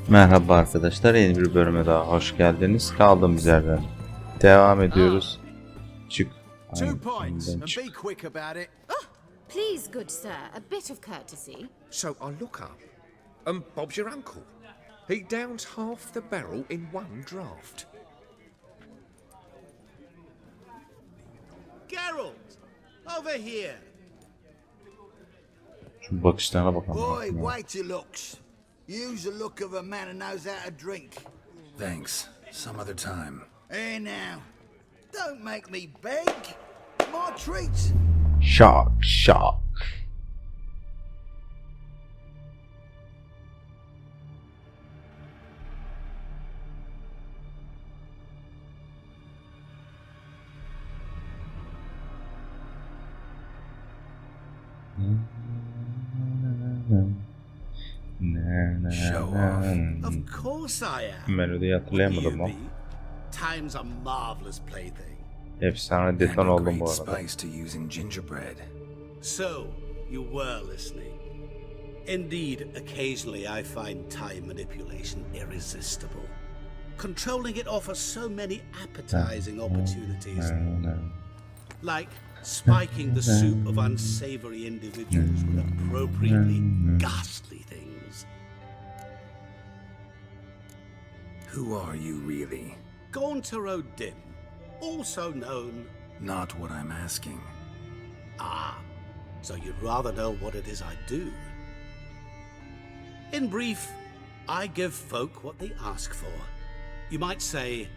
Merhaba arkadaşlar, yeni bir bölüme daha hoş geldiniz. Kaldığımız yerden devam ediyoruz. Çık. Two points, and be quick about it. Please, good sir, a bit of courtesy. So I look up, and Bob's your uncle. He downs half the barrel in one draft. Geralt, over here. Şu bakışlarına bakalım. Boy, wait your looks. Use the look of a man who knows how to drink. Thanks. Some other time. Here now. Don't make me beg. My treat. Şak şak. Show off. Of course I am. Melodiyi hatırlayamadım ama. Time's a marvelous plaything. Efsane And deton a oldum bu great arada. spice to use in gingerbread. So, you were listening. Indeed, occasionally I find time manipulation irresistible. Controlling it offers so many appetizing opportunities. Like spiking the soup of unsavory individuals with appropriately ghastly things. Who are you really? Gauntero Dim, also known... Not what I'm asking. Ah, so you'd rather know what it is I do. In brief, I give folk what they ask for. You might say,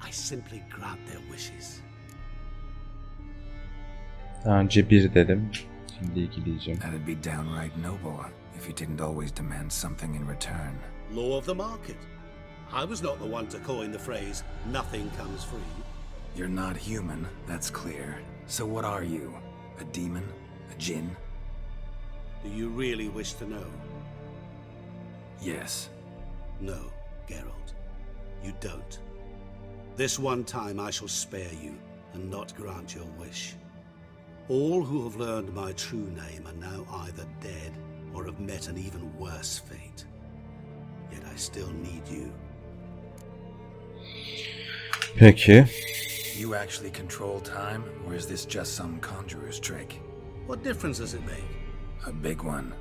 I simply grant their wishes. Daha önce bir dedim. Şimdi iki diyeceğim. That'd be downright noble if you didn't always demand something in return. Law of the market. I was not the one to coin the phrase, nothing comes free. You're not human, that's clear. So what are you? A demon? A djinn? Do you really wish to know? Yes. No, Geralt. You don't. This one time I shall spare you and not grant your wish. All who have learned my true name are now either dead or have met an even worse fate. Yet I still need you. Peki. You actually control time, or is this just some conjurer's trick? What difference does it make? A big one.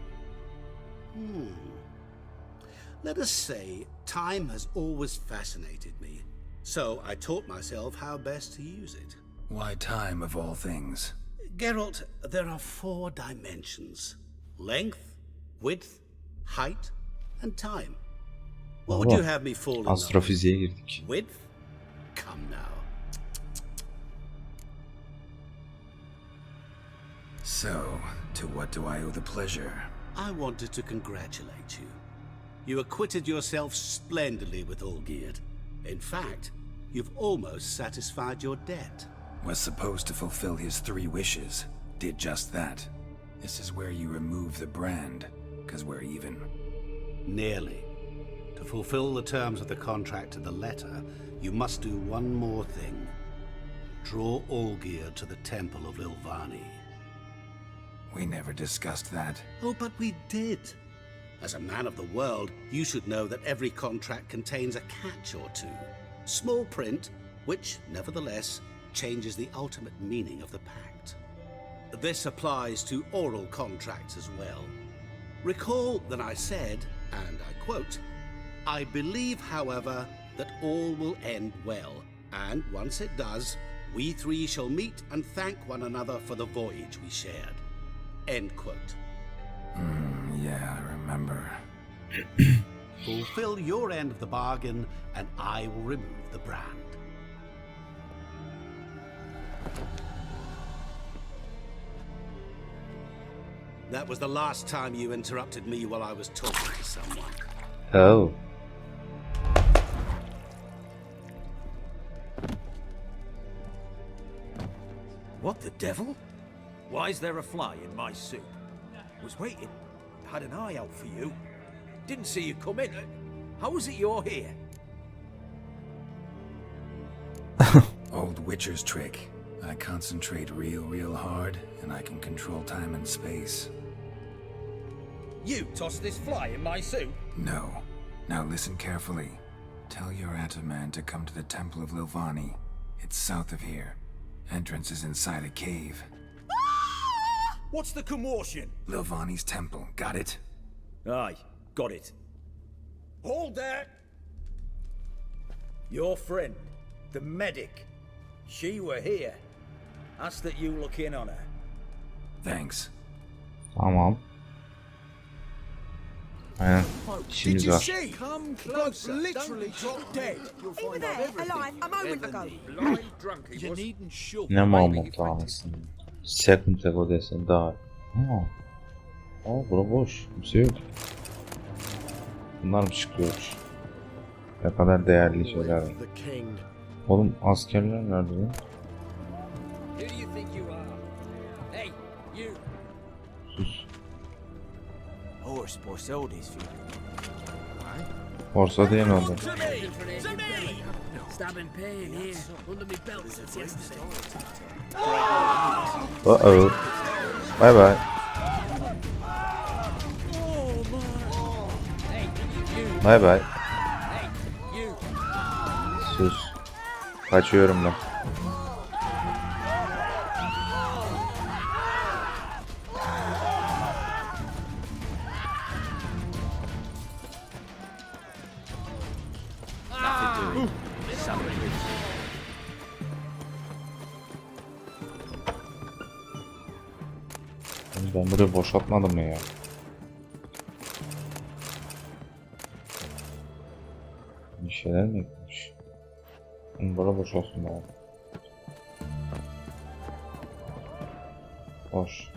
Let us say time has always fascinated me, so I taught myself how best to use it. Why time of all things? Geralt, there are 4 dimensions. Length, width, height, and time. What would you have me fall in love with? Astrofiziğe girdik. Width? Come now. So, to what do I owe the pleasure? I wanted to congratulate you. You acquitted yourself splendidly with Olgierd. In fact, you've almost satisfied your debt. Was supposed to fulfill his 3 wishes. Did just that. This is where you remove the brand, 'cause we're even. Nearly. To fulfill the terms of the contract to the letter, you must do one more thing. Draw Olgierd to the Temple of Lilvani. We never discussed that. Oh, but we did. As a man of the world, you should know that every contract contains a catch or two. Small print, which, nevertheless, changes the ultimate meaning of the pact. This applies to oral contracts as well. Recall that I said, and I quote, I believe, however, that all will end well, and once it does, we 3 shall meet and thank one another for the voyage we shared. End quote. Yeah, I remember. Fulfill your end of the bargain, and I will remove the brand. That was the last time you interrupted me while I was talking to someone. Oh. What the devil? Why is there a fly in my soup? Was waiting. Had an eye out for you. Didn't see you come in. How is it you're here? Old Witcher's trick. I concentrate real hard, and I can control time and space. You tossed this fly in my soup? No. Now listen carefully. Tell your Ataman to come to the Temple of Lilvani. It's south of here. Entrance is inside a cave. What's the commotion? Lilvani's temple, got it? Aye, got it. Hold there! Your friend, the medic, she were here. Ask that you look in on her. Thanks. Tamam. Aynen. İşimiz var. Come closer. Literally drop dead. You'll He was find out there, everything. alive, a moment ago. Blind drunk he You was. needn't shoot. Ne Mahmut anasını. Second tek odasın daha. Bura boş. Kimse yok. Bunlar mı çıkıyormuş? Ne kadar değerli şeyler var. Oğlum askerler nerede lan? Who do you think you are? Hey, you! Sus. Horse Borseldi's funeral. Borsa diye ne oldu? Stabbing pain here under my belt since yesterday. Uh-oh. Bye bye. Bye bye. Sus. Kaçıyorum ben. Ben burayı boşaltmadım mı ya? Bir şeyler mi eklemiş? Bura boşalsın abi. Boş.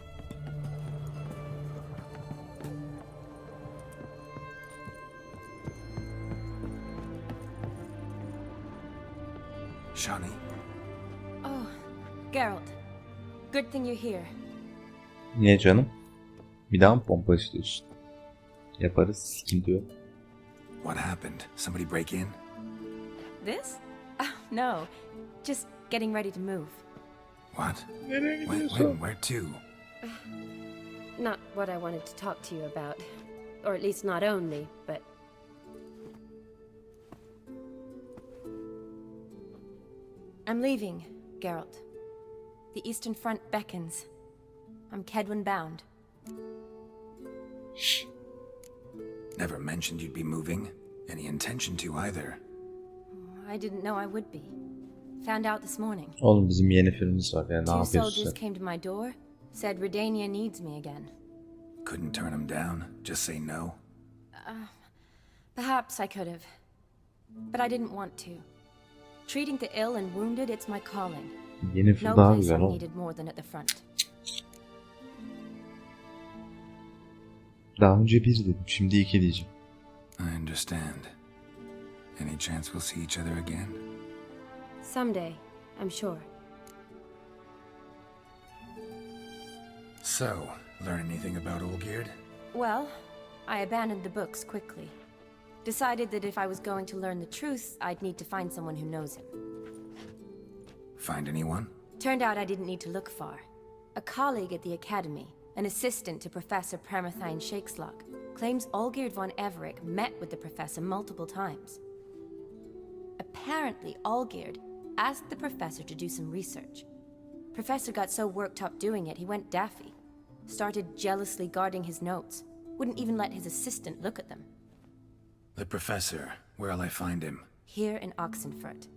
Shani, Oh, Geralt. Good thing you're here. Niye canım? Bir daha mı pompa istiyorsun? Yaparız, sıkıntı yok. what happened? Somebody break in? This? Oh, no. Just getting ready to move. What? Where to? Not what I wanted to talk to you about. Or at least not only, but... I'm leaving, Geralt. The Eastern Front beckons. I'm Kedwin bound. Never mentioned you'd be moving. Any intention to either. I didn't know I would be. Found out this morning. Oğlum bizim yeni filmimiz var ya, ne Two yapıyorsun soldiers sen? came to my door, said Redania needs me again. Couldn't turn him down? Just say no? Perhaps I could have. But I didn't want to. Treating the ill and wounded, it's my calling. Yeni film No daha place güzel I'm oğlum. needed more than at the front. Daha önce bir dedim, şimdi iki diyeceğim. I understand. Any chance we'll see each other again? Someday, I'm sure. So, learn anything about Olgierd? Well, I abandoned the books quickly. Decided that if I was going to learn the truth, I'd need to find someone who knows him. Find anyone? Turned out I didn't need to look far. A colleague at the academy, an assistant to Professor Pramathine Shakeslog, claims Olgierd von Everec met with the professor multiple times. Apparently, Olgierd asked the professor to do some research. Professor got so worked up doing it, he went daffy. Started jealously guarding his notes. Wouldn't even let his assistant look at them. The professor. Where'll I find him? Here in Oxenfurt.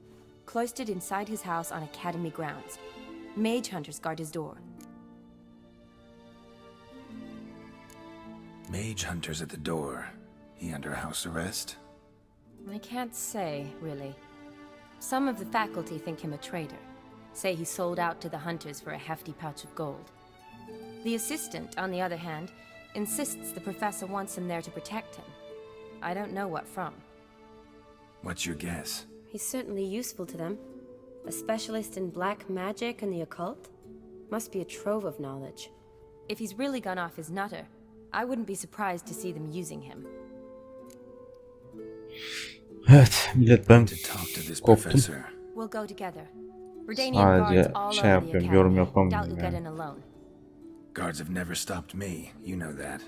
Cloistered inside his house on academy grounds. Mage hunters guard his door. Mage hunters at the door. He under house arrest? I can't say, really. Some of the faculty think him a traitor. Say he sold out to the hunters for a hefty pouch of gold. The assistant, on the other hand, insists the professor wants him there to protect him. I don't know what from. What's your guess? He's certainly useful to them. A specialist in black magic and the occult? Must be a trove of knowledge. If he's really gone off his nutter, I wouldn't be surprised to see them using him. Evet millet, ben To talk to this koptum. professor. We'll go together. Redanian guards Sadece all şey over the yapıyorum, yorum academy. yapamıyorum Doubt you'll get yani. in alone. Guards have never stopped me. You know that.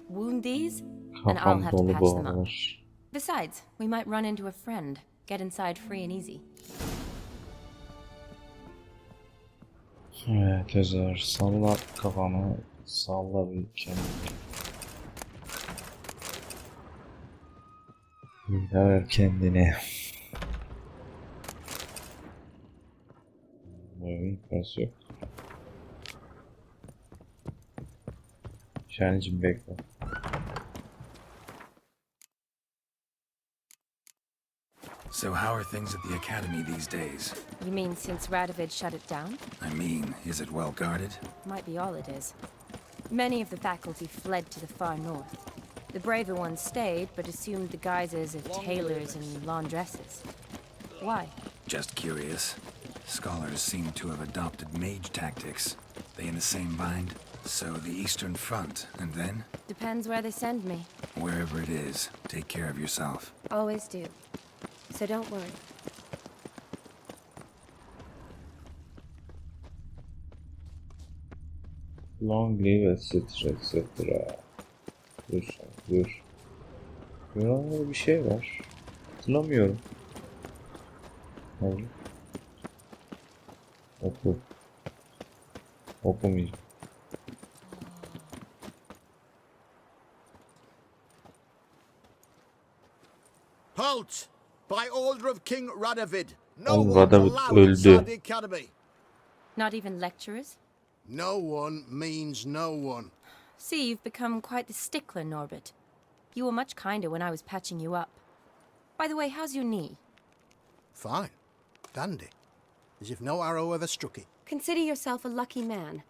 wound these, and I'll Kafam have to dolu patch bu them up. aralar. Besides, we might run into a friend. Get inside free and easy. Evet Özer, salla kafanı, salla bir kendini. Ver kendini. Oyun parası yok. Şahancığım bekle. So how are things at the academy these days? You mean since Radovid shut it down? I mean, is it well guarded? Might be all it is. Many of the faculty fled to the far north. The braver ones stayed, but assumed the guises of tailors and laundresses. Why? Just curious. Scholars seem to have adopted mage tactics. They in the same bind? So the Eastern Front, and then? Depends where they send me. Wherever it is, take care of yourself. Always do. So don't worry. Long live etc etc. Dur. Burada bir şey var. Hatırlamıyorum. Hayır. Okumayacağım. Halt! By order of King Radovid, no Oğlum, one Radovid allowed öldü. inside the academy. Not even lecturers? No one means no one. See, you've become quite the stickler, Norbert. You were much kinder when I was patching you up. By the way, how's your knee? Fine. Dandy. As if no arrow ever struck it. Consider yourself a lucky man.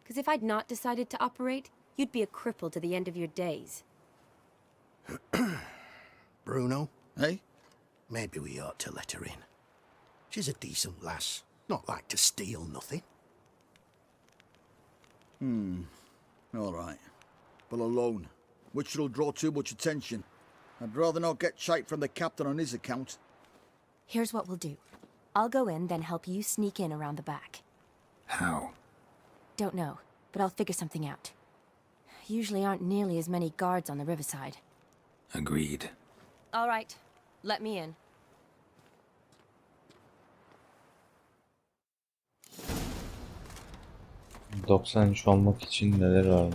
Because if I'd not decided to operate, you'd be a cripple to the end of your days. Bruno, eh? Maybe we ought to let her in. She's a decent lass. Not like to steal nothing. All right. But alone, which will draw too much attention. I'd rather not get shite from the captain on his account. Here's what we'll do. I'll go in, then help you sneak in around the back. How? Don't know, but I'll figure something out. Usually aren't nearly as many guards on the riverside. Agreed. All right, let me in. ...93 olmak için neler var?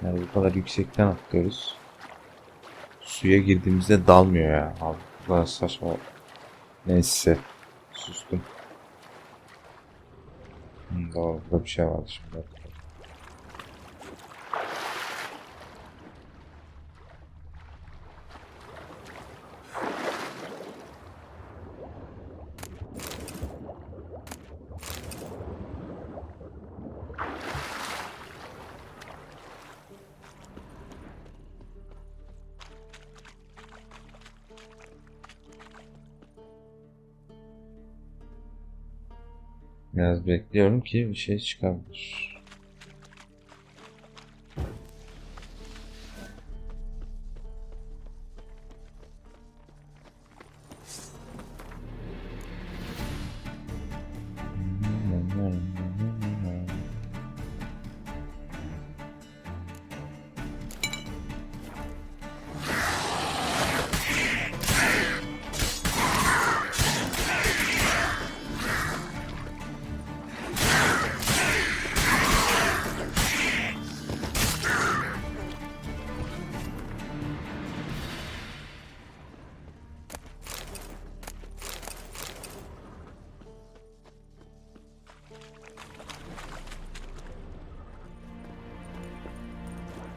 Yani bu kadar yüksekten atlıyoruz. Suya girdiğimizde dalmıyor ya. Abi bu kadar saçma. Neyse. Sustum. Doğru, burada bir şey vardı şimdi. Biraz bekliyorum ki bir şey çıkabilir.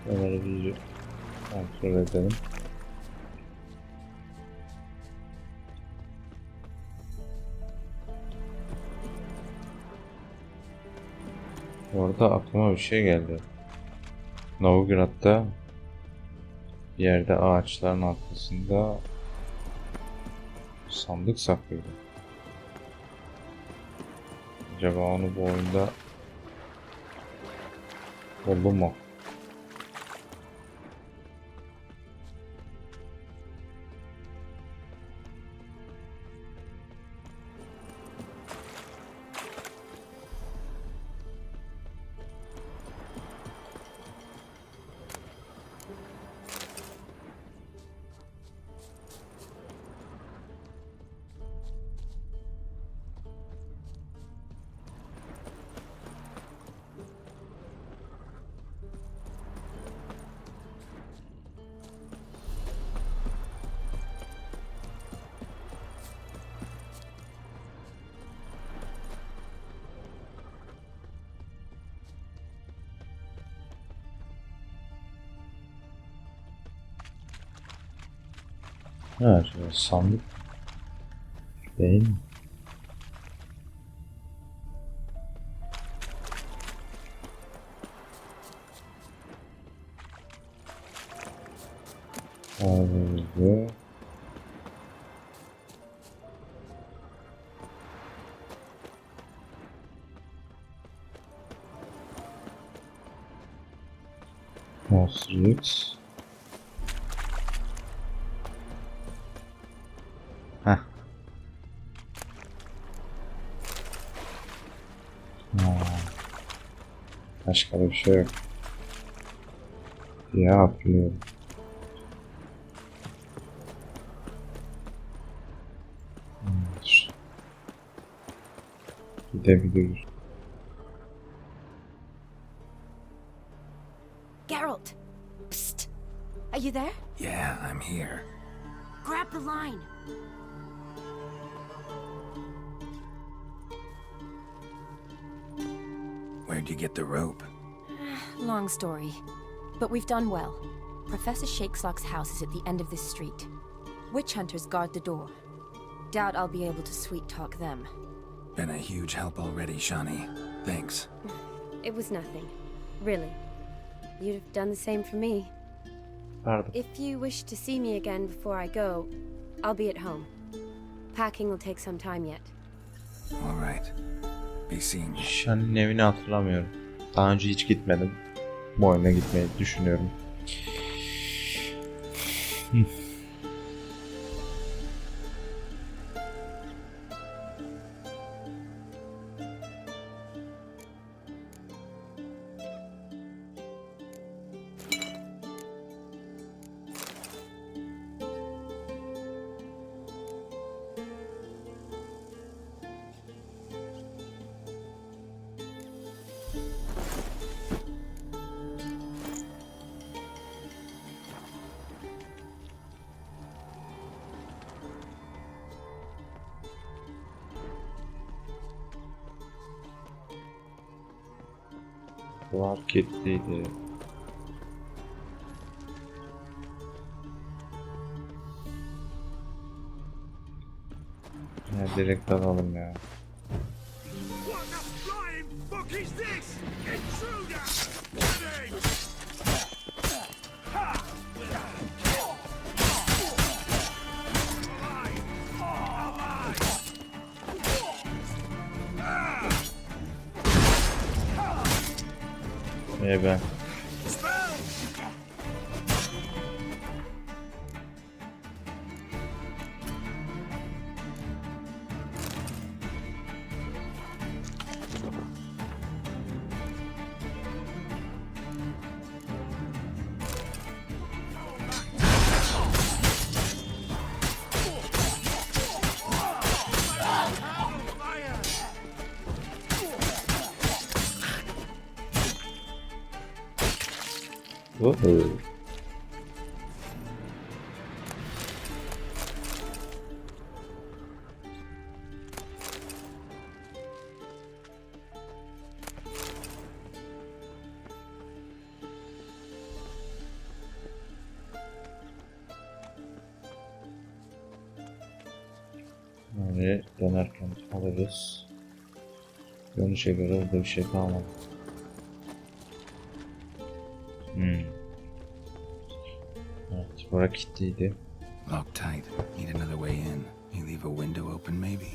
Onları bir kontrol edelim. Orada aklıma bir şey geldi. Novgrad'da bir yerde ağaçların arkasında sandık saklıydı. Acaba onu bu oyunda oldu mu? Ha, şöyle sandık değil mi? Ayrıca Ayrıca Heh. Başka bir şey yok. Ya biliyorum. Gidebiliriz. Geralt! Psst! Are you there? Yeah, I'm here. Grab the line! Where'd you get the rope? Long story. But we've done well. Professor Shakeslock's house is at the end of this street. Witch hunters guard the door. Doubt I'll be able to sweet-talk them. Been a huge help already, Shani. Thanks. It was nothing. Really. You'd have done the same for me. Pardon. If you wish to see me again before I go, I'll be at home. Packing will take some time yet. All right. Be seeing you. Shani'nin evini hatırlamıyorum. Daha önce hiç gitmedim. Bu oyuna gitmeyi düşünüyorum. Duvar kilitliydi. Ya direkt alalım ya. Ben. Whoa. Böyle dönerken alırız. Görünüşe göre orada bir şey kalmadı. Evet, bura kilitliydi. Locked tight. Need another way in. You leave a window open, maybe?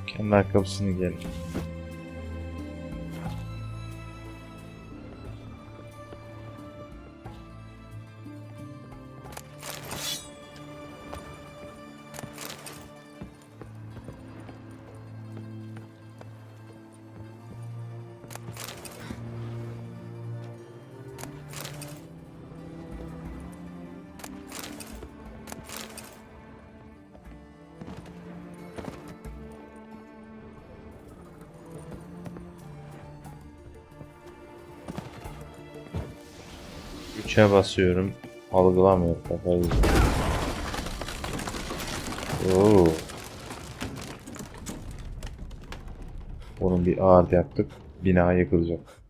Kendi ayakkabısını giyelim. 3'e basıyorum. Algılamıyor. Kafayı yiyeceğim. Oo. Onun bir ağır yaptık. Bina yıkılacak.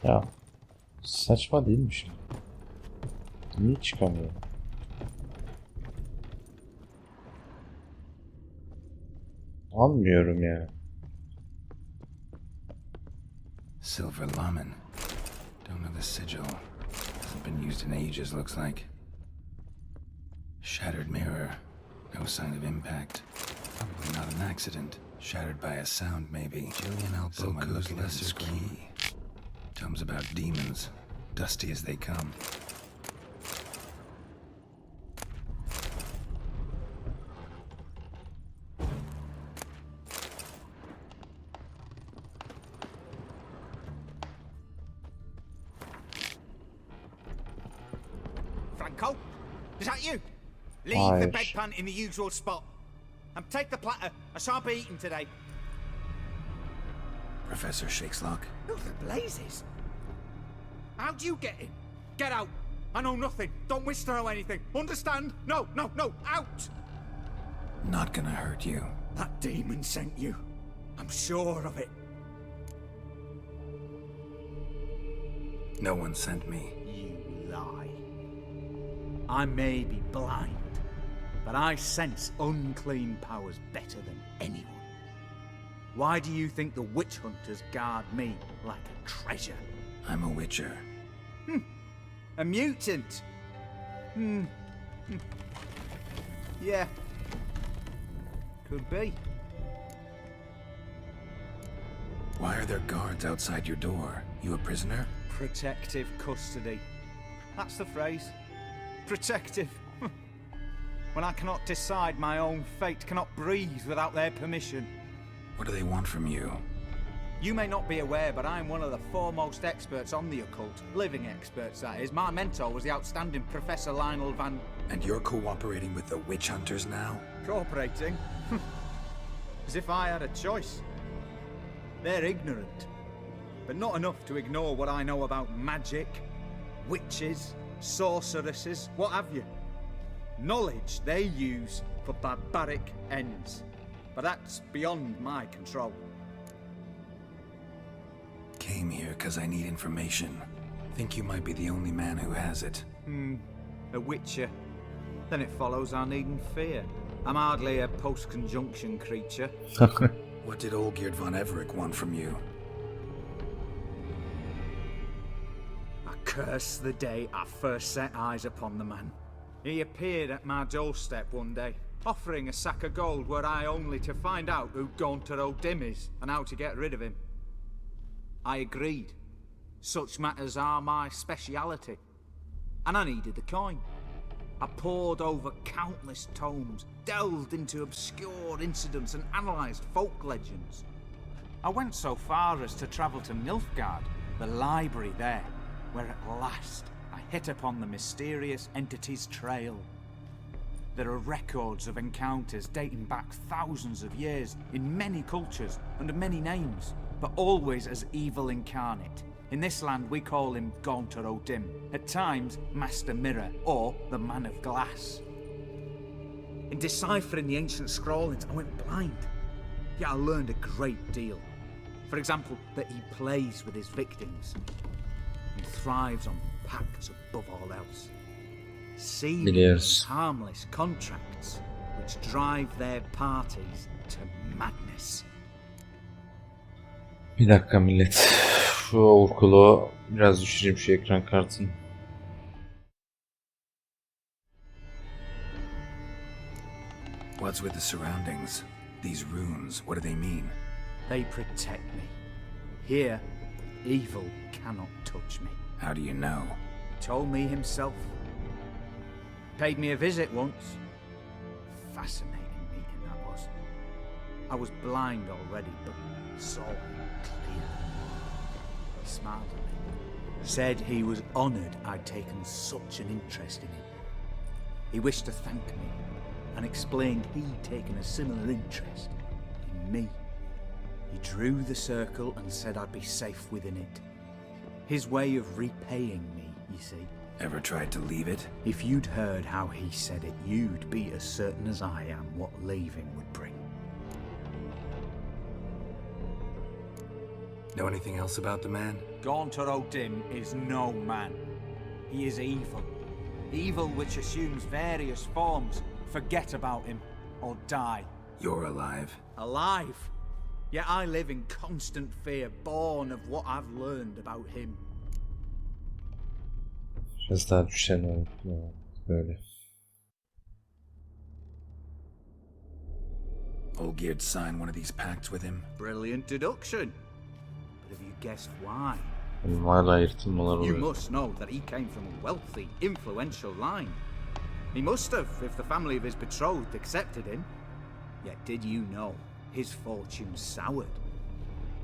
Ya saçma değil mi şimdi? Niye çıkamıyor? Anlıyorum ya. Silver Lamen. Don't know the sigil. Hasn't been used in ages, looks like. Shattered mirror. No sign of impact. Probably not an accident. Shattered by a sound, maybe. Jillian Alboco's lesser key. Tomes about demons. Dusty as they come. Franco? Is that you? Leave the bedpan in the usual spot. And take the platter. I shan't be eating today. Professor Shakeslock. Who the blazes? How'd you get in? Get out. I know nothing. Don't wish to know anything. Understand? No, no, no. Out! Not gonna hurt you. That demon sent you. I'm sure of it. No one sent me. You lie. I may be blind, but I sense unclean powers better than anyone. Why do you think the witch hunters guard me like a treasure? I'm a witcher. A mutant? Yeah. Could be. Why are there guards outside your door? You a prisoner? Protective custody. That's the phrase. Protective. When I cannot decide my own fate, cannot breathe without their permission. What do they want from you? You may not be aware, but I'm one of the foremost experts on the occult. Living experts, that is. My mentor was the outstanding Professor Lionel Van... And you're cooperating with the witch hunters now? Cooperating? As if I had a choice. They're ignorant, but not enough to ignore what I know about magic, witches, sorceresses, what have you. Knowledge they use for barbaric ends. But that's beyond my control. Came here because I need information. Think you might be the only man who has it. A witcher. Then it follows I needn't fear. I'm hardly a post-conjunction creature. What did Olgierd von Everec want from you? I curse the day I first set eyes upon the man. He appeared at my doorstep one day, offering a sack of gold were I only to find out who Gaunter O'Dim is and how to get rid of him. I agreed. Such matters are my speciality. And I needed the coin. I pored over countless tomes, delved into obscure incidents and analysed folk legends. I went so far as to travel to Nilfgaard, the library there, where at last I hit upon the mysterious entity's trail. There are records of encounters dating back thousands of years in many cultures under many names, but always as evil incarnate. In this land we call him Gaunter O'Dim, at times Master Mirror or the Man of Glass. In deciphering the ancient scrawlings I went blind, yet I learned a great deal. For example, that he plays with his victims and thrives on pacts above all else. Seemingly harmless contracts which drive their parties to madness. Bir dakika millet. Şu overclock'u biraz düşüreyim şu ekran kartını. What's with the surroundings? These runes, what do they mean? They protect me. Here, evil cannot touch me. How do you know? Told me himself. Paid me a visit once. fascinating meeting that was. I was blind already, but saw him clearly. He smiled at me, said he was honoured I'd taken such an interest in him. He wished to thank me, and explained he'd taken a similar interest in me. He drew the circle and said I'd be safe within it. His way of repaying me, you see. Ever tried to leave it? If you'd heard how he said it, you'd be as certain as I am what leaving would bring. Know anything else about the man? Gaunter O'Dim is no man. He is evil. Evil which assumes various forms. Forget about him, or die. You're alive. Alive? Yet I live in constant fear, born of what I've learned about him. Biraz daha düşen oldu böyle. Olgierd signed one of these pacts with him. Brilliant deduction. But have you guessed why? Hala yırtılmalar You oluyor. must know that he came from a wealthy, influential line. He must have, if the family of his betrothed accepted him. Yet did you know his fortune soured?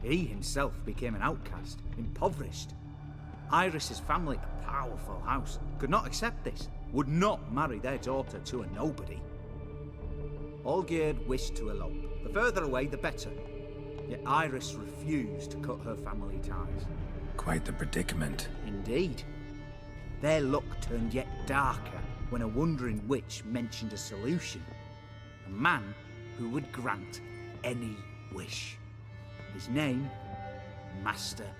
He himself became an outcast, impoverished. Iris's family, a powerful house, could not accept this, would not marry their daughter to a nobody. Olgierd wished to elope. The further away, the better. Yet Iris refused to cut her family ties. Quite the predicament. Indeed. Their luck turned yet darker when a wandering witch mentioned a solution. A man who would grant any wish. His name, Master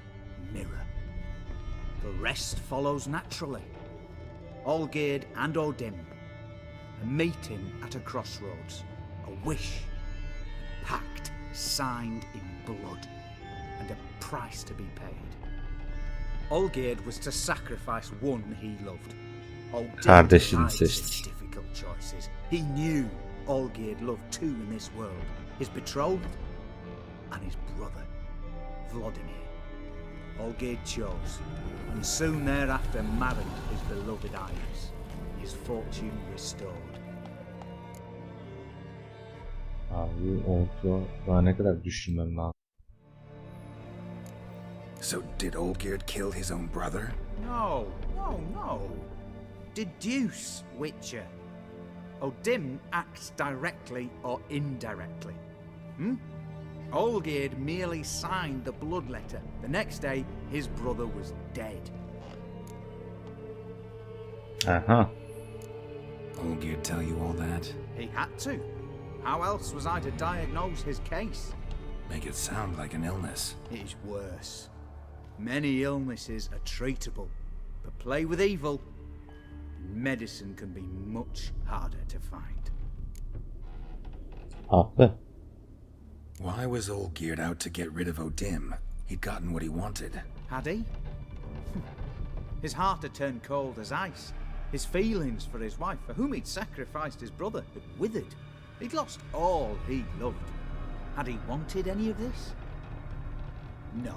Mirror. The rest follows naturally. Olgierd and O'Dim, a meeting at a crossroads, a wish, a pact signed in blood, and a price to be paid. Olgierd was to sacrifice one he loved. O'Dim devised his difficult choices. He knew Olgierd loved two in this world, his betrothed and his brother, Vladimir. Olgierd chose, and soon thereafter married his beloved Iris, his fortune restored. Abi oldu. Daha ne kadar düşünmem lazım. So did Olgierd kill his own brother? No. Deduce, Witcher. O'Dim acts directly or indirectly. Olgierd merely signed the blood letter. The next day, his brother was dead. Aha. Olgierd tell you all that? He had to. How else was I to diagnose his case? Make it sound like an illness. It is worse. Many illnesses are treatable, but play with evil, medicine can be much harder to find. Haklı. Why was Olgierd out to get rid of O'Dim? He'd gotten what he wanted. Had he? His heart had turned cold as ice. His feelings for his wife, for whom he'd sacrificed his brother, had withered. He'd lost all he loved. Had he wanted any of this? No.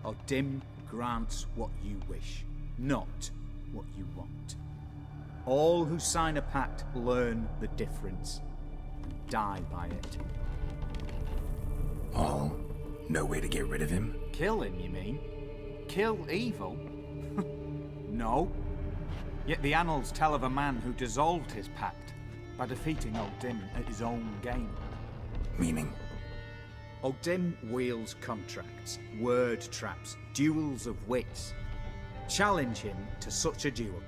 O'Dim grants what you wish, not what you want. All who sign a pact learn the difference and die by it. All? No way to get rid of him? Kill him, you mean? Kill evil? No. Yet the annals tell of a man who dissolved his pact by defeating O'Dim at his own game. Meaning? O'Dim wields contracts, word traps, duels of wits. Challenge him to such a duel.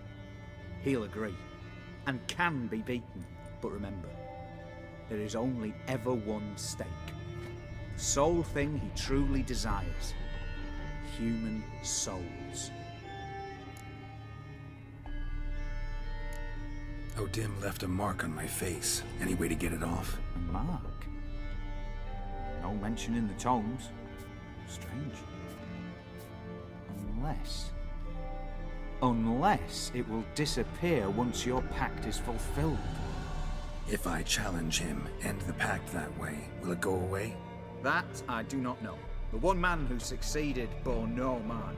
He'll agree, and can be beaten. But remember, there is only ever one stake. The sole thing he truly desires. Human souls. O'Dim left a mark on my face. Any way to get it off? A mark? No mention in the tomes. Strange. Unless it will disappear once your pact is fulfilled. If I challenge him, end the pact that way, will it go away? That I do not know. The one man who succeeded bore no mark.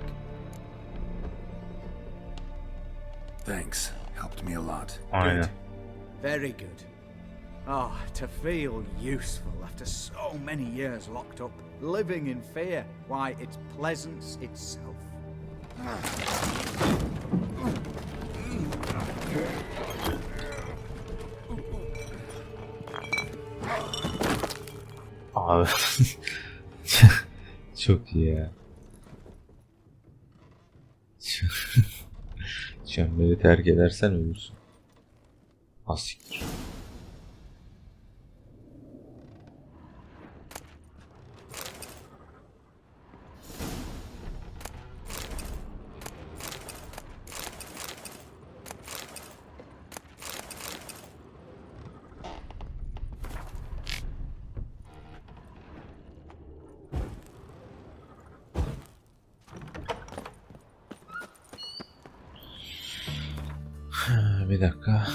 Thanks. Helped me a lot. Aynen. Very good. Oh, to feel useful after so many years locked up, living in fear. Why, it's pleasance itself. Abi. Çok iyi ya. Çemberi terk edersen ölürsün. Asiktir. Bir dakika.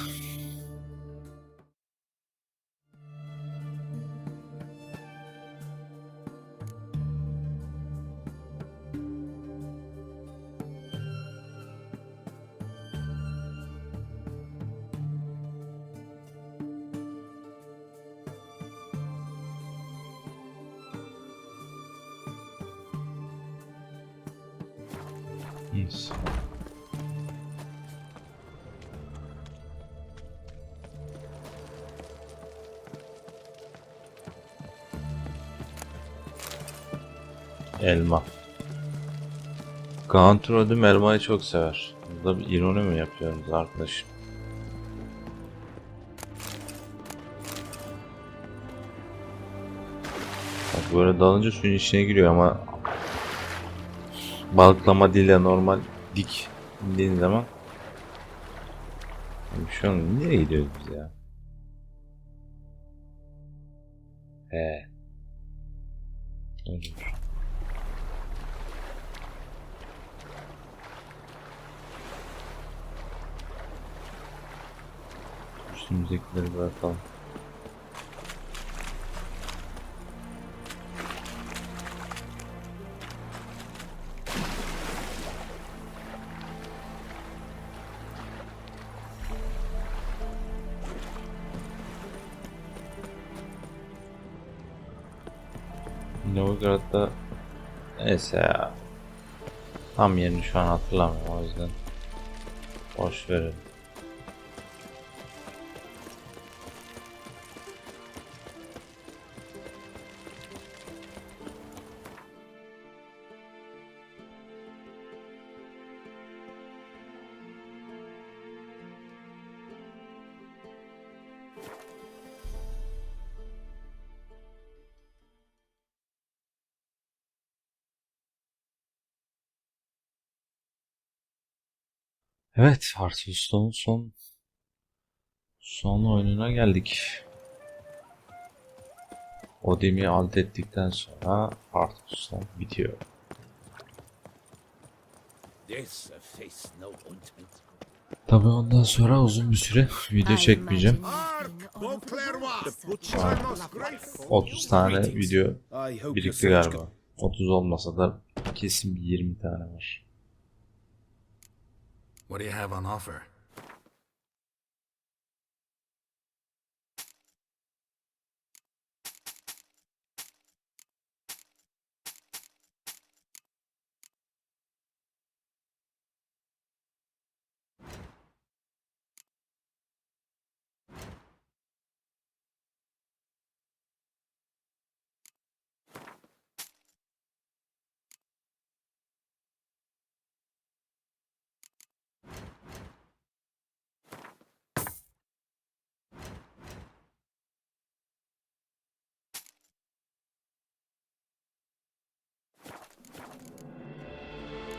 Yes. Elma. Kontrolüm elmayı çok sever. Burada bir ironi mi yapıyoruz arkadaşım? Bak böyle dalınca suyun içine giriyor ama balıklama değil ya, normal dik indiğin zaman. Şu an nereye gidiyoruz biz ya? Olur. Üstümüzdekileri bırakalım. Novgrad'da neyse ya. Tam yerini şu an hatırlamıyorum, o yüzden boş verelim. Evet, Hearts of Stone'un son oyununa geldik. Odim'i alt ettikten sonra Hearts of Stone bitiyor. Tabii ondan sonra uzun bir süre video çekmeyeceğim. 30 tane video birikti galiba. 30 olmasa da kesin 20 tane var. What do you have on offer?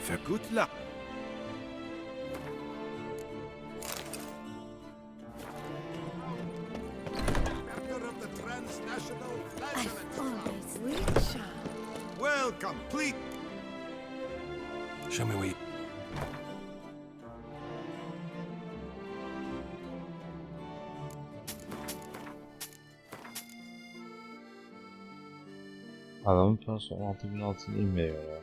For good luck. Welcome, please. Show me where you... Adamın person 6000 altına inmiyor ya.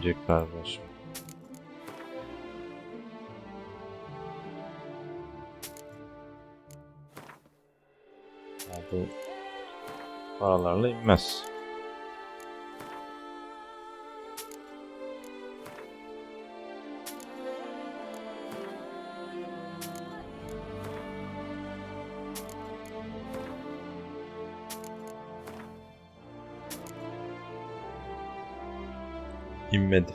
inecek galiba şimdi. Bu paralarla inmez. İnmedi.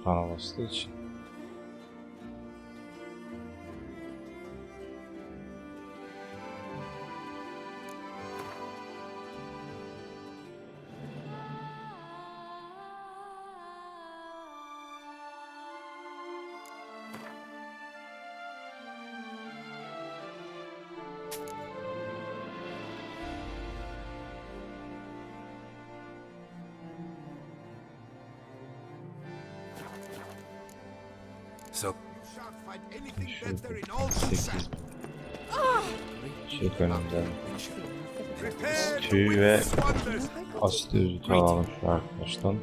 Para bastığı için. So, Şey önemli. Tüy ve asit özütü alalım şu arkadaştan.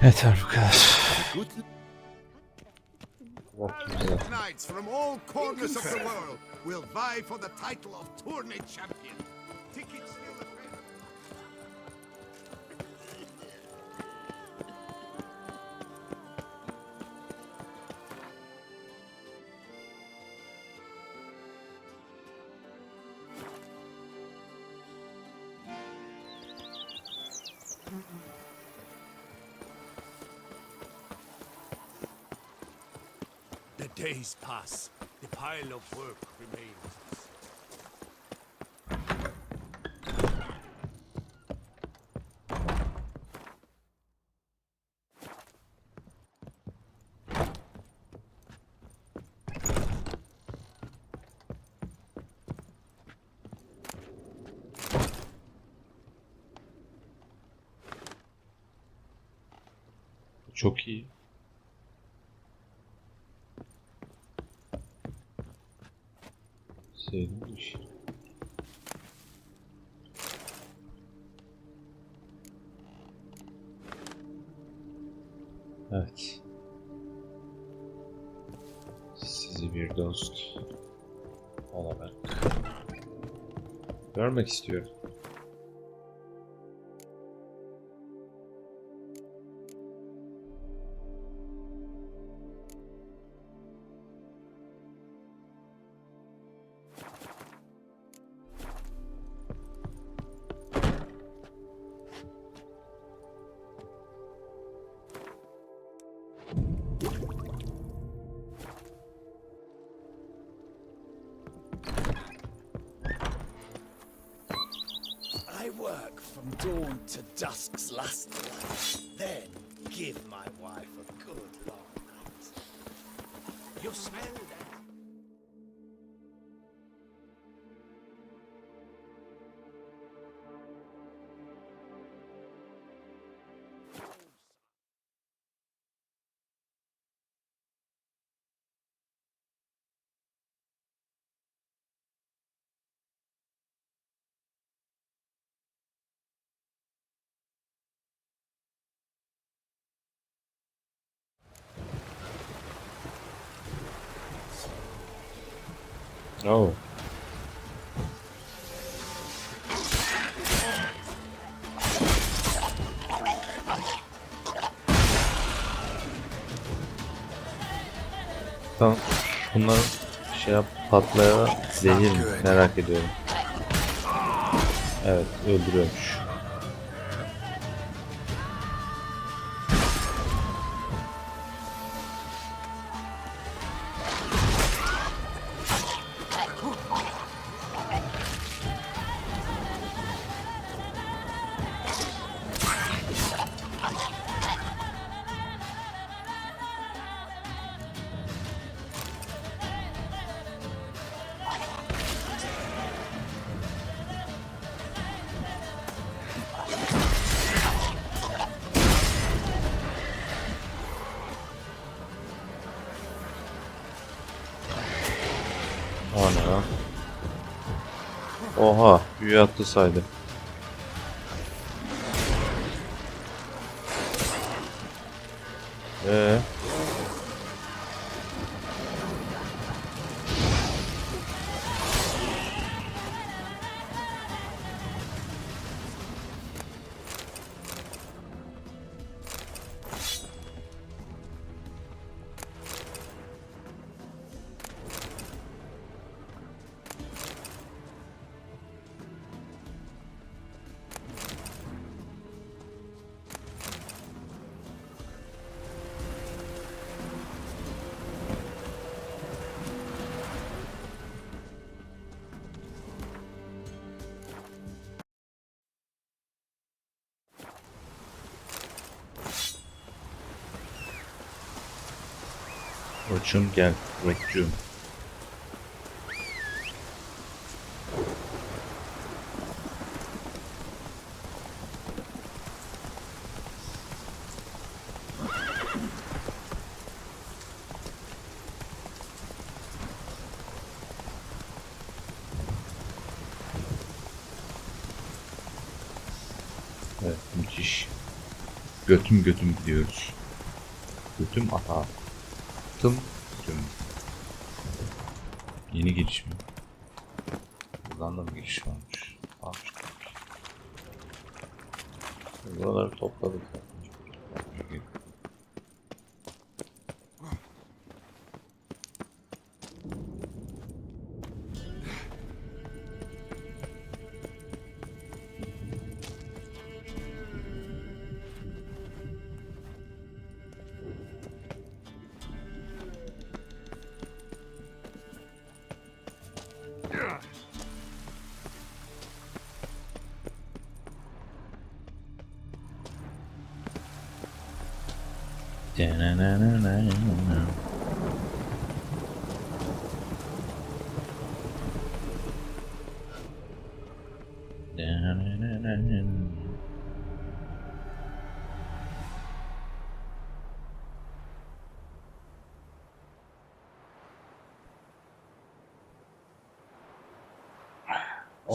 Yeter bu kadar. Knights from all corners of the world will vie for the title of tourney champion. Tickets still available. The days pass. The pile of work remains. Çok iyi. Sevmiş. Evet. Sizi bir dost olarak görmek istiyorum. work from dawn to dusk's last light. Then give my wife a good long night. You smell that? Oh. Tamam. Bunlar şey yap, patlaya zehir mi? Merak ediyorum. Evet, öldürüyormuş. Ana. Oha, büyü attı saydı. Koçum gel, koçum. Evet, müthiş. Götüm gidiyoruz. Götüm aha. Tım. Yeni giriş mi? Buradan da bir giriş varmış. Buraları topladık.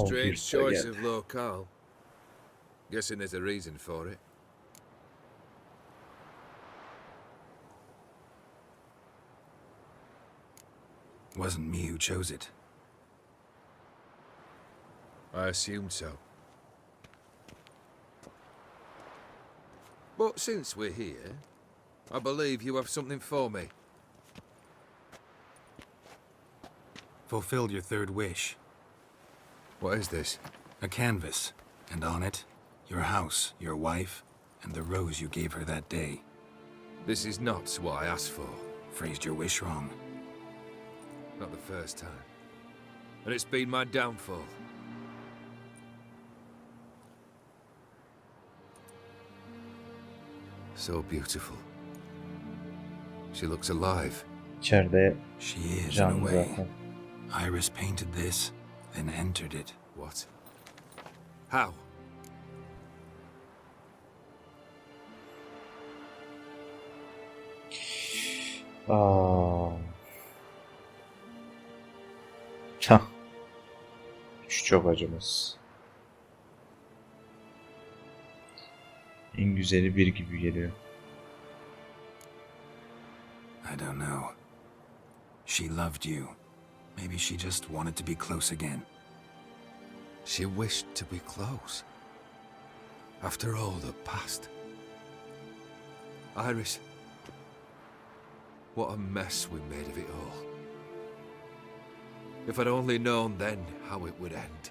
Strange choice of locale. Guessing there's a reason for it. Wasn't me who chose it. I assumed so. But since we're here, I believe you have something for me. Fulfilled your third wish. What is this? A canvas, and on it, your house, your wife, and the rose you gave her that day. This is not what I asked for. Phrased your wish wrong. Not the first time. And it's been my downfall. So beautiful. She looks alive. İçeride She is, in a canlı way. zaten. Iris painted this, then entered it. What? How? Aa. Hah. Şu çok acımız. En güzeli bir gibi geliyor. I don't know. She loved you. Maybe she just wanted to be close again. She wished to be close. After all that passed. Iris, what a mess we made of it all. If I'd only known then how it would end.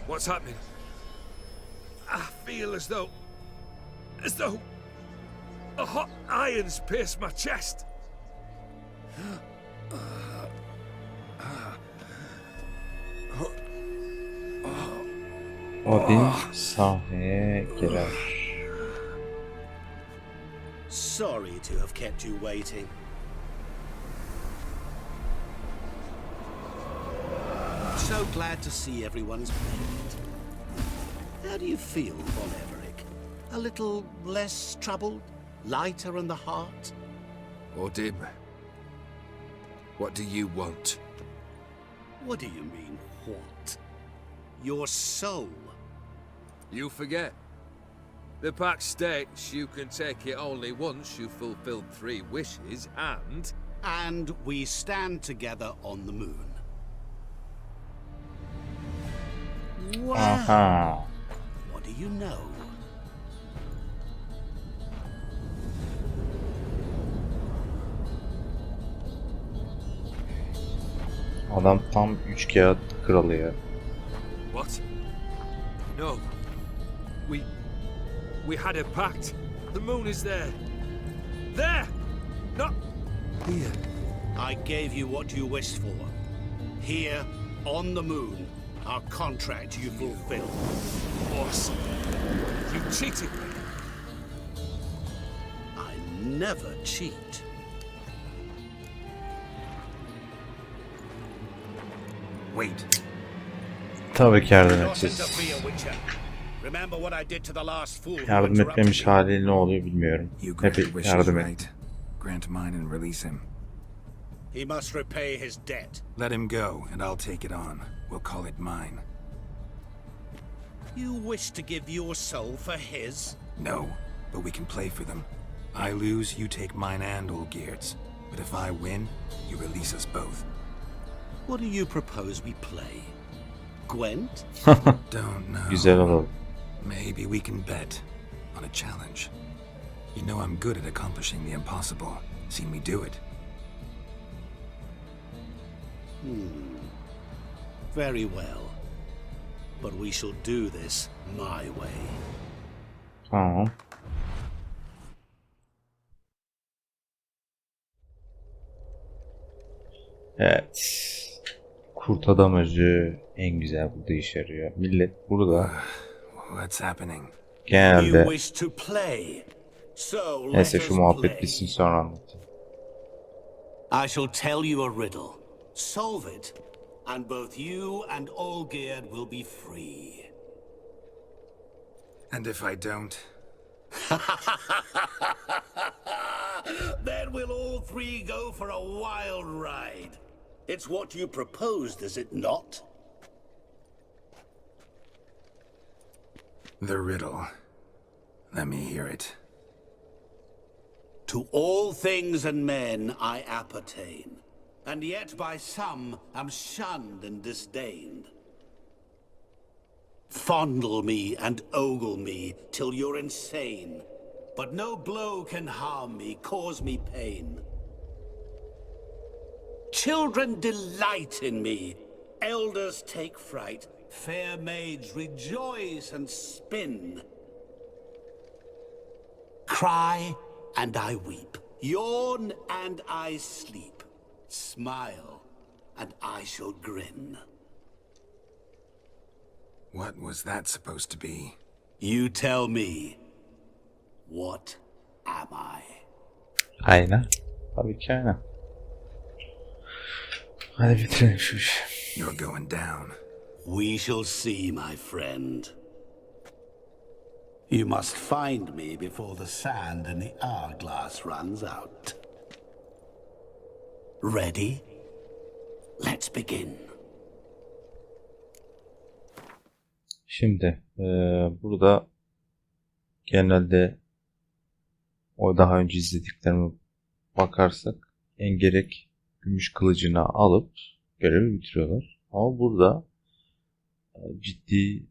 What's happening? I feel as though a hot iron's pierced my chest. Odin sahneye girer. Sorry to have kept you waiting. So glad to see everyone's made it. How do you feel, Von Everett? A little less troubled? Lighter in the heart? Odin, what do you want? What do you mean, what? Your soul. You forget. The pact states you can take it only once you've fulfilled 3 wishes, and... And we stand together on the moon. Wow. Aha. What do you know? Adam tam 3 kağıt kralı ya. What? No. We had a pact. The moon is there. There! Not here. I gave you what you wished for. Here, on the moon, our contract you fulfilled. Awesome. You cheated me. I never cheat. Wait. Tabii ki yardım Not edeceğiz. interfere, Witcher. Remember what I did to the last fool who Yardım interrupted etmemiş me? hali ne oluyor bilmiyorum. You Hep grant wishes, yardım et. right? Grant mine and release him. He must repay his debt. Let him go, and I'll take it on. We'll call it mine. You wish to give your soul for his? No, but we can play for them. I lose, you take mine and Olgierd's. But if I win, you release us both. What do you propose we play? Gwent? Don't know. Güzel olur. Maybe we can bet on a challenge. You know I'm good at accomplishing the impossible. Seen me do it. Very well. But we shall do this my way. Tamam. Evet. Kurt adam özü en güzel burada işe yarıyor. Millet burada What's happening? genelde You wish to play. So let neyse us şu muhabbet play. bitsin sonra anlatayım. I shall tell you a riddle. Solve it, and both you and Olgierd will be free. And if I don't? Then we'll all 3 go for a wild ride. It's what you proposed, is it not? The riddle. Let me hear it. To all things and men I appertain, and yet by some am shunned and disdained. Fondle me and ogle me till you're insane, but no blow can harm me, cause me pain. Children delight in me, elders take fright, fair maids rejoice and spin. Cry and I weep, yawn and I sleep, smile and I shall grin. What was that supposed to be? You tell me. What am I? Aynen. Tabii ki aynen. Hadi bitirelim şu işi. You're going down. We shall see, my friend. You must find me before the sand in the hourglass runs out. Ready? Let's begin. Şimdi burada genelde o daha önce izlediklerime bakarsak Engerek Gümüş kılıcını alıp görevi bitiriyorlar. Ama burada ciddi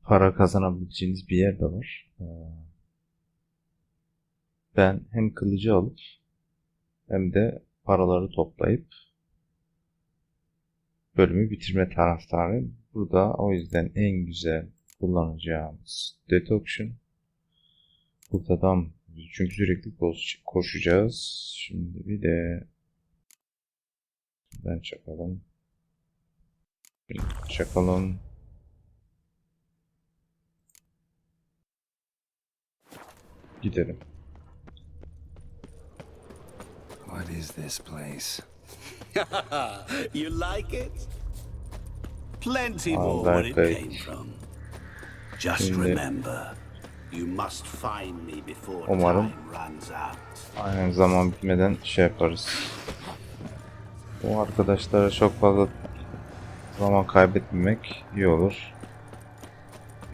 para kazanabileceğiniz bir yer de var. Ben hem kılıcı alıp hem de paraları toplayıp bölümü bitirme taraftarıyım. Burada o yüzden en güzel kullanacağımız deduction. Buradan çünkü sürekli koşacağız. Şimdi bir de ben çakalım. Çakalım. Gidelim. What is this place? You like it? Plenty more where it came from. Just remember, you must find me before umarım time runs out. aynen zaman bitmeden şey yaparız. Bu arkadaşlara çok fazla zaman kaybetmemek iyi olur.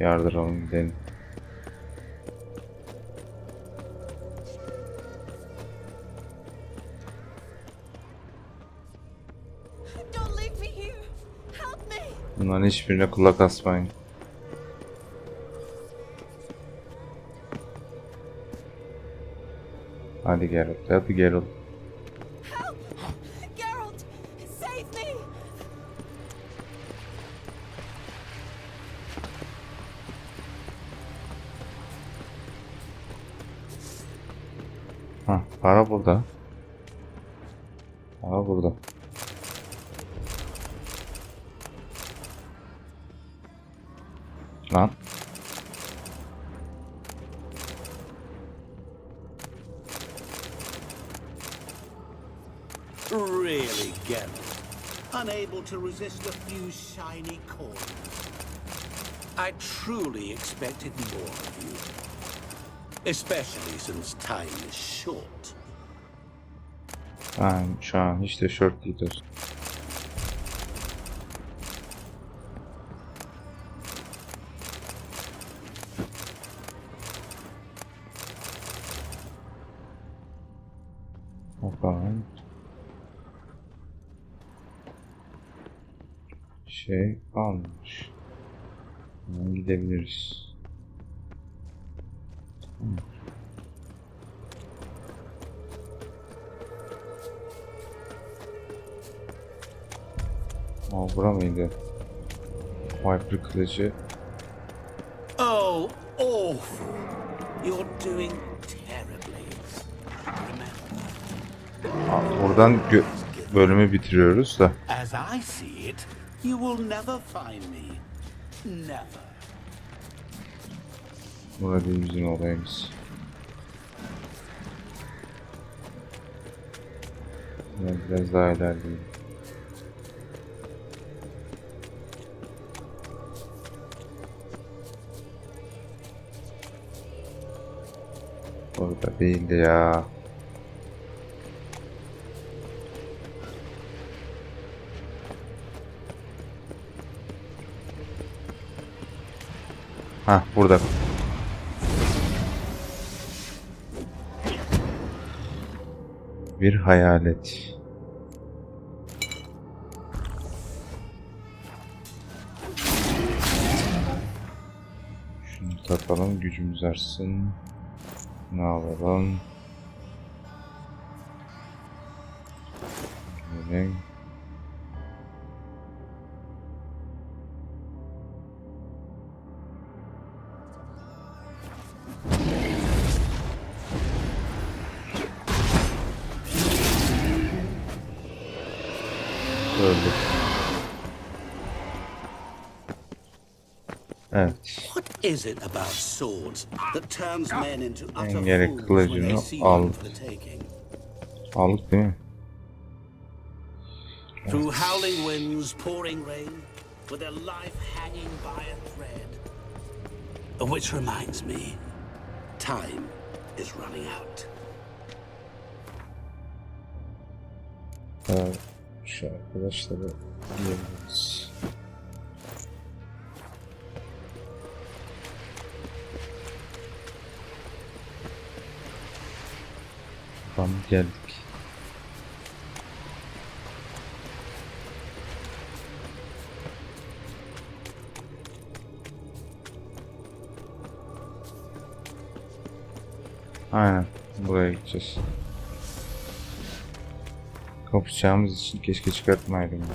Yardıralım gidelim. Bunların hiçbirine kulak asmayın. Hadi gel, hadi gel oğlum. Geralt, save me! Hah, para burada. Para burada. Lan. Really, Geralt? Unable to resist a few shiny coins? I truly expected more of you. Especially since time is short. Ben şu an hiç de short değil dostum. Bakalım. Şey kalmış. Hemen gidebiliriz. Bura mıydı? Viper kılıcı. Oh, awful. You're doing terribly. Remember. Buradan bölümü bitiriyoruz da. As I see it, you will never find me. Never. Burada değil bizim olayımız. Biraz daha ilerleyelim. Orada değildi ya. Hah, burada. Bir hayalet. Şunu takalım, gücümüz artsın. Ne alalım? Böyle. Öldük. Evet. What is it about swords that turns men into utter Engerek fools when they kılıcını see al. one for the taking? Aldık değil mi? Through howling winds, pouring rain, with their life hanging by a thread. Which reminds me, time is running out. Şu arkadaşları yiyebiliriz. Tamam, geldik. Aynen, buraya gideceğiz. Kapışacağımız için keşke çıkartmayaydım ya.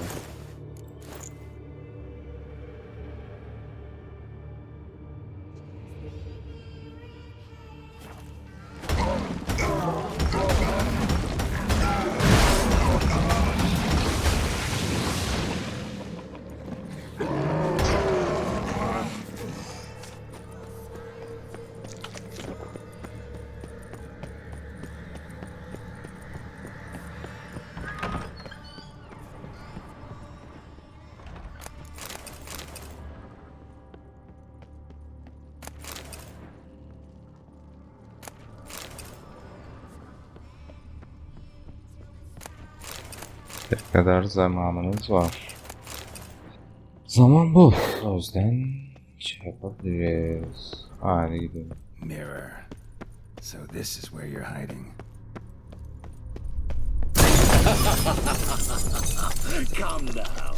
Ne kadar zamanımız var. Zaman bol. O yüzden şey yapabiliriz. Hadi gidelim. Mirror. So this is where you're hiding. Calm down.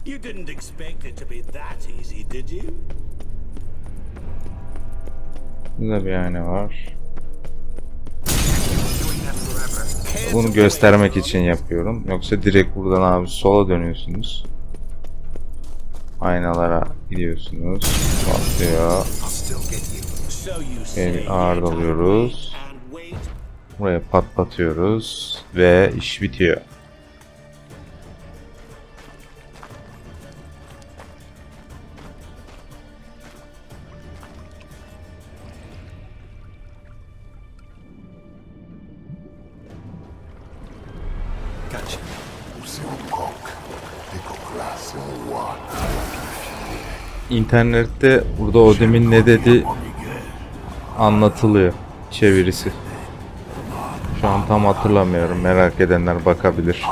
You didn't expect it to be that easy, did you? Burada bir ayna var. Bunu göstermek için yapıyorum. Yoksa direkt buradan abi sola dönüyorsunuz. Aynalara gidiyorsunuz. Patlıyor. Ağır alıyoruz. Buraya patlatıyoruz. Ve iş bitiyor. İnternette burada o demin ne dedi anlatılıyor, çevirisi. Şu an tam hatırlamıyorum, merak edenler bakabilir.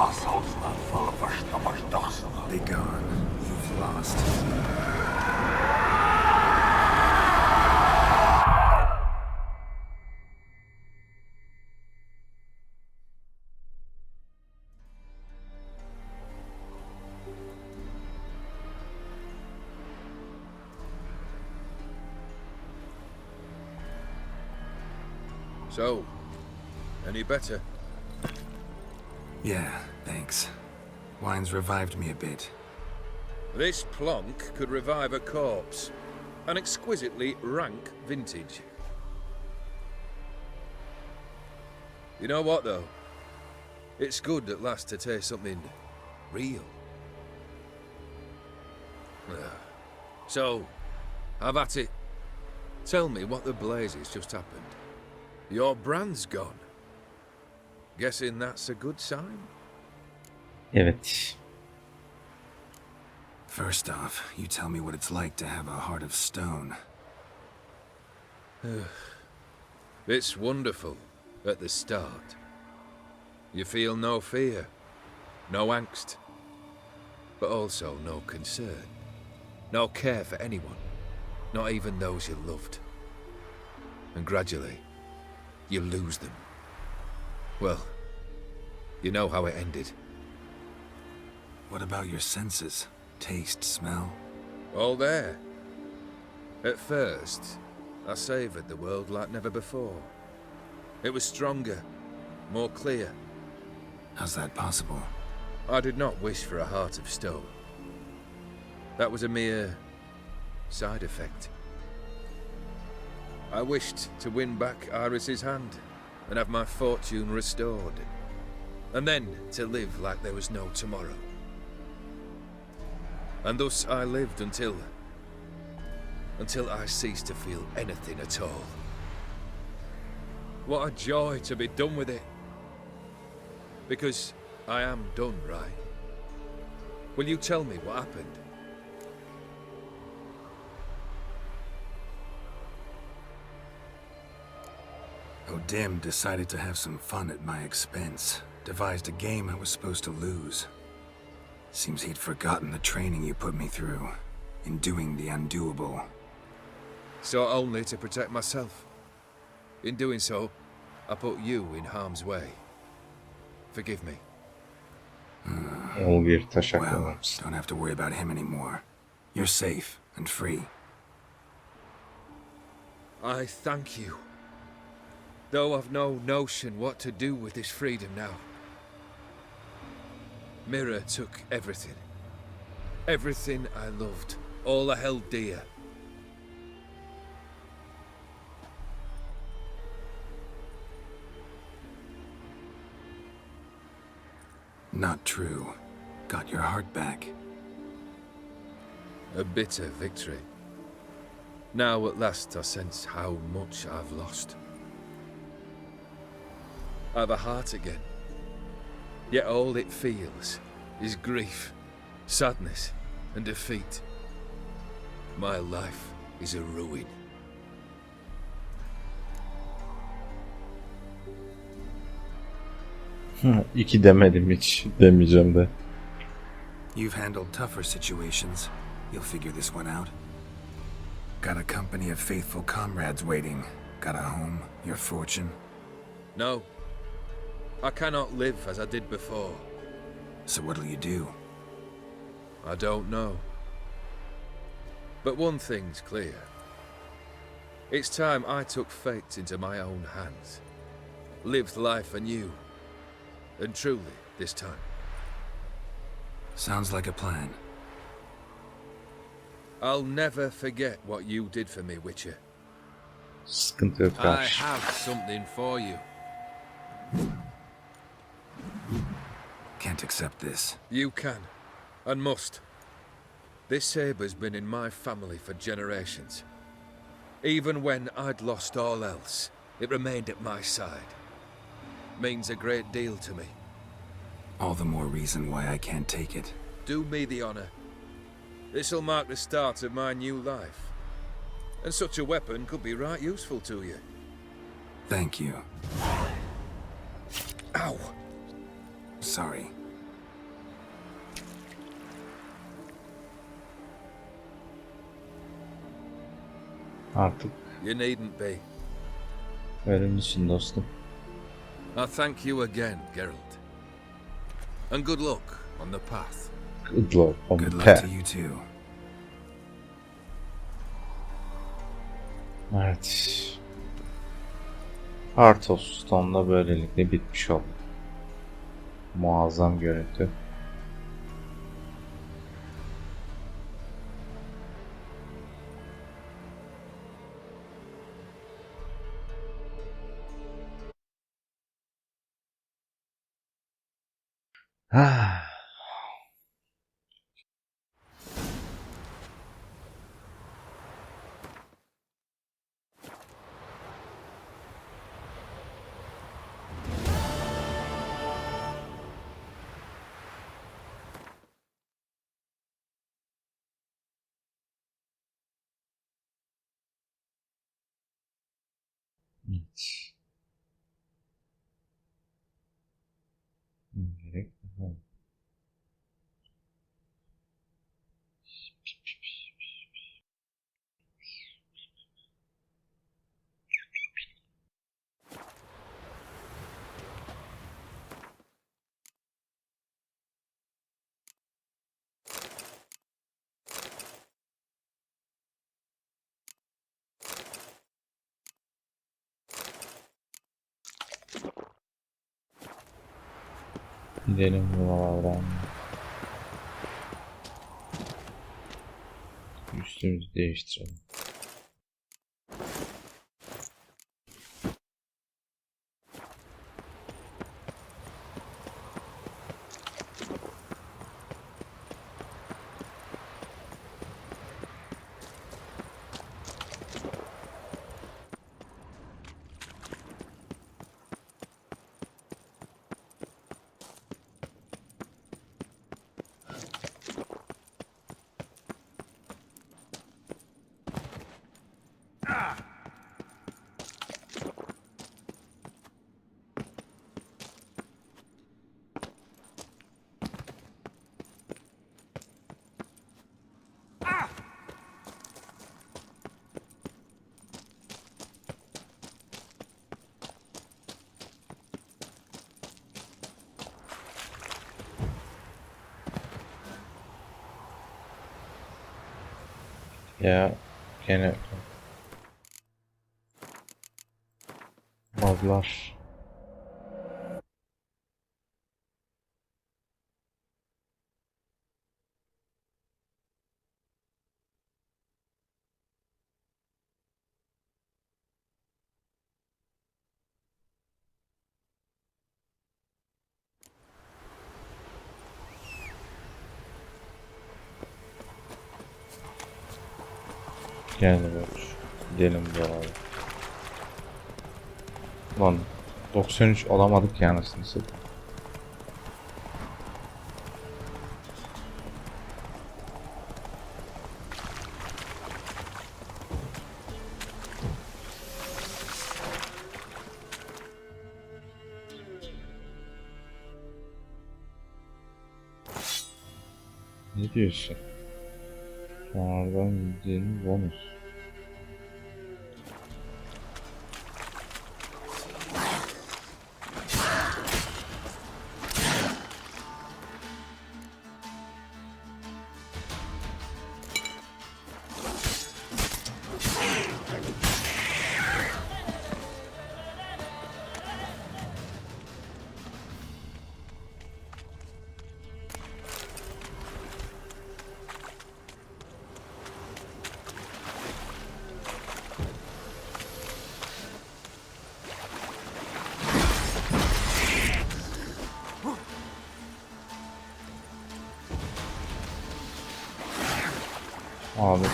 So, any better? Yeah, thanks. Wine's revived me a bit. This plonk could revive a corpse. An exquisitely rank vintage. You know what, though? It's good at last to taste something real. So, have at it. Tell me what the blazes just happened. Your brand's gone. Guessing that's a good sign? Evet. First off, you tell me what it's like to have a heart of stone. It's wonderful at the start. You feel no fear, no angst, but also no concern, no care for anyone, not even those you loved. And gradually, you lose them. Well, you know how it ended. What about your senses? Taste, smell? All there. At first, I savoured the world like never before. It was stronger, more clear. How's that possible? I did not wish for a heart of stone. That was a mere side effect. I wished to win back Iris's hand and have my fortune restored. And then to live like there was no tomorrow. And thus I lived until until I cease to feel anything at all. What a joy to be done with it. Because I am done, right? Will you tell me what happened? O'Dim decided to have some fun at my expense. Devised a game I was supposed to lose. Seems he'd forgotten the training you put me through in doing the undoable. So only to protect myself. In doing so, I put you in harm's way. Forgive me. Bir taş Well, aklamışsın. don't have to worry about him anymore. You're safe and free. I thank you. Though I've no notion what to do with this freedom now. Mira took everything. Everything I loved. All I held dear. Not true. Got your heart back. A bitter victory. Now at last I sense how much I've lost. I've a heart again. Yet all it feels is grief, sadness, and defeat. My life is a ruin. İki demedim, hiç demeyeceğim de. You've handled tougher situations. You'll figure this one out. Got a company of faithful comrades waiting. Got a home, your fortune. No. I cannot live as I did before. So what'll you do? I don't know. But one thing's clear. It's time I took fate into my own hands. Lived life anew. And truly, this time. Sounds like a plan. I'll never forget what you did for me, Witcher. Sıkıntı yok I kardeş. have something for you. Can't accept this. You can, and must. This sabre's been in my family for generations. Even when I'd lost all else, it remained at my side. Means a great deal to me. All the more reason why I can't take it. Do me the honor. This'll mark the start of my new life. And such a weapon could be right useful to you. Thank you. Ow! Sorry. Artık You needn't be. ölüm için dostum. I thank you again, Geralt. And good luck on the path. Good luck on Good the luck path. to you too. Evet. Hearts of Stone'da böylelikle bitmiş oldu. Muazzam görüntü. Ah. Evet. Engerek Gümüş. Gidelim buralardan. Üstümüzü değiştirelim. Ya gene moblar. Gel böyle. Gidelim buralara. Lan 93 alamadık yani anasını satayım. Ne diyorsun? Sonradan yediğin bonus. Abi.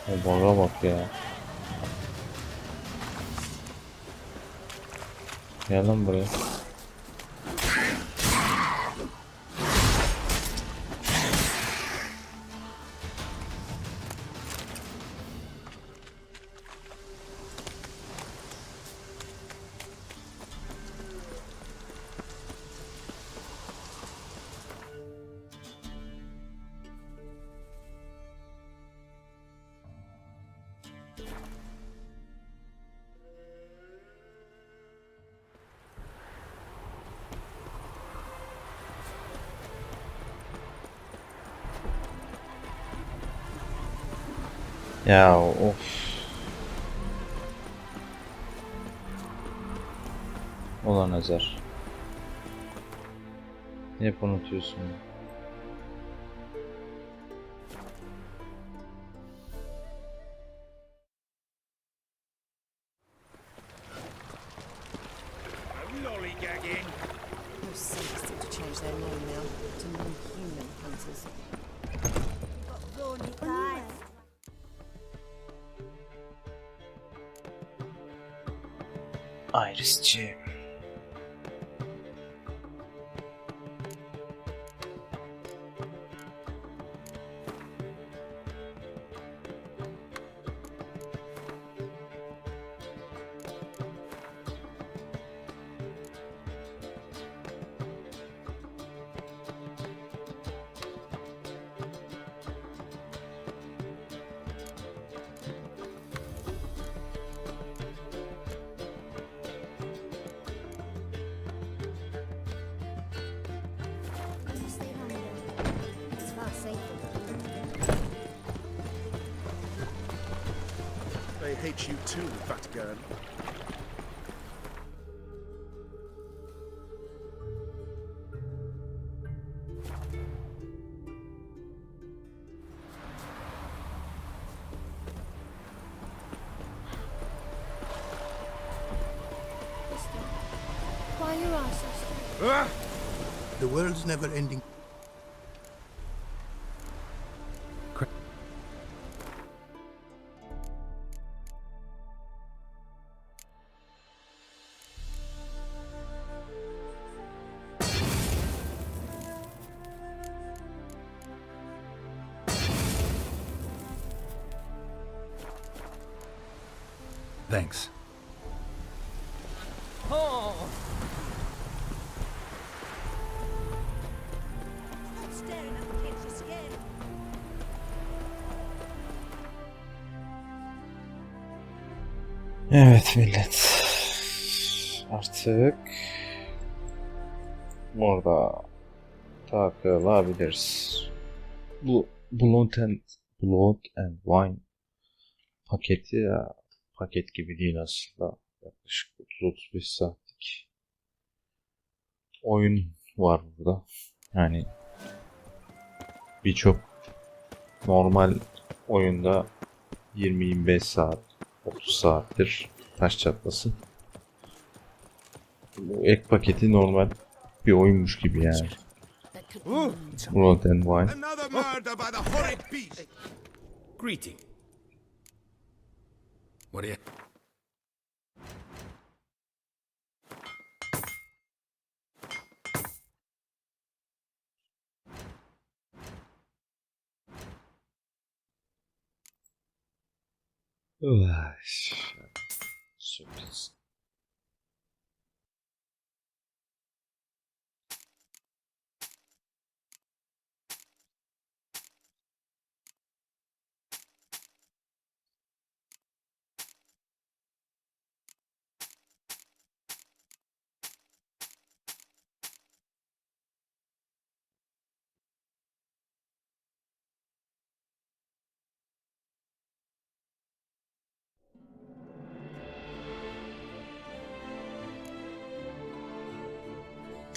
O baga bak ya. Gel lan buraya. Ya of. Olan Ezer. Hep unutuyorsun. Those saints seem to change their name now to non-human hunters. Ayrıca. It's far safer. They hate you too, fat girl. Why are your eyes so straight? The world's never ending. Thanks. Oh! Stop staring at the kids, you're scared. Evet millet. Artık Orada takılabiliriz. Bu Blood and Wine paketi ya, paket gibi değil aslında. Yaklaşık 30-35 saatlik oyun var burada. Yani birçok normal oyunda 20-25 saat, 30 saattir taş çatlasın. Bu ek paketi normal bir oyunmuş gibi yani. Blood and Wine. Another murder by the horrid beast. Greeting. What are you... Sürpriz.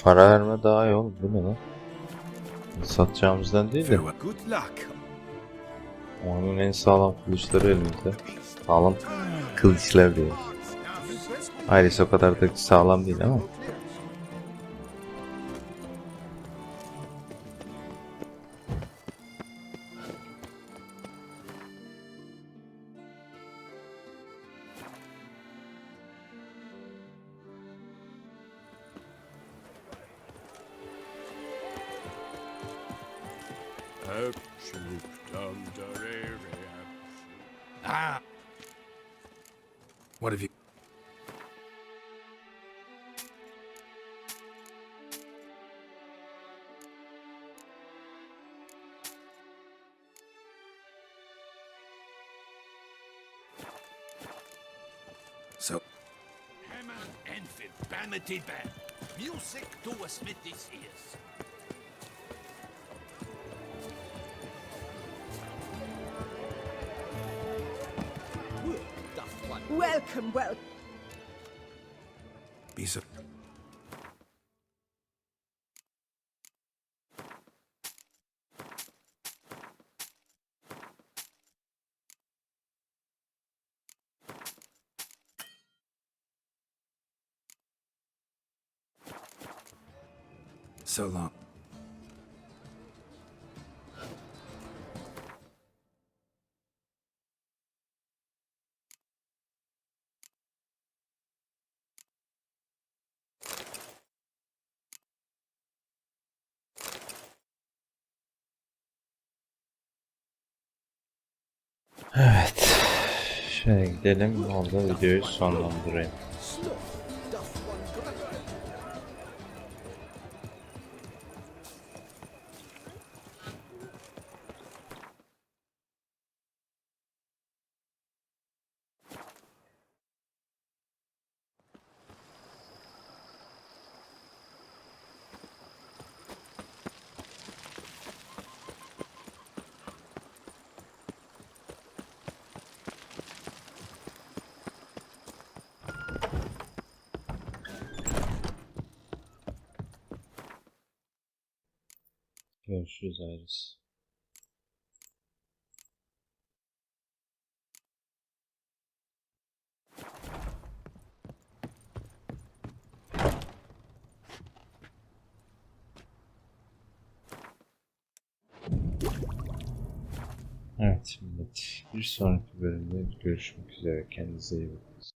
Para verme daha iyi oğlum, bu ne lan? Satacağımızdan değil de. Good luck. Onun en sağlam kılıçları elimizde. Sağlam kılıçlar diyor. Ayrıca o kadar da sağlam değil ama. Ah! What have you... So... Hammer and fit vanity band. Music to a smithy's ears. Welcome, welcome. Be so... So long. Evet. Şöyle gidelim, orada videoyu sonlandırayım. Görüşürüz Ayrıca. Evet millet, bir sonraki bölümde görüşmek üzere, kendinize iyi bakın.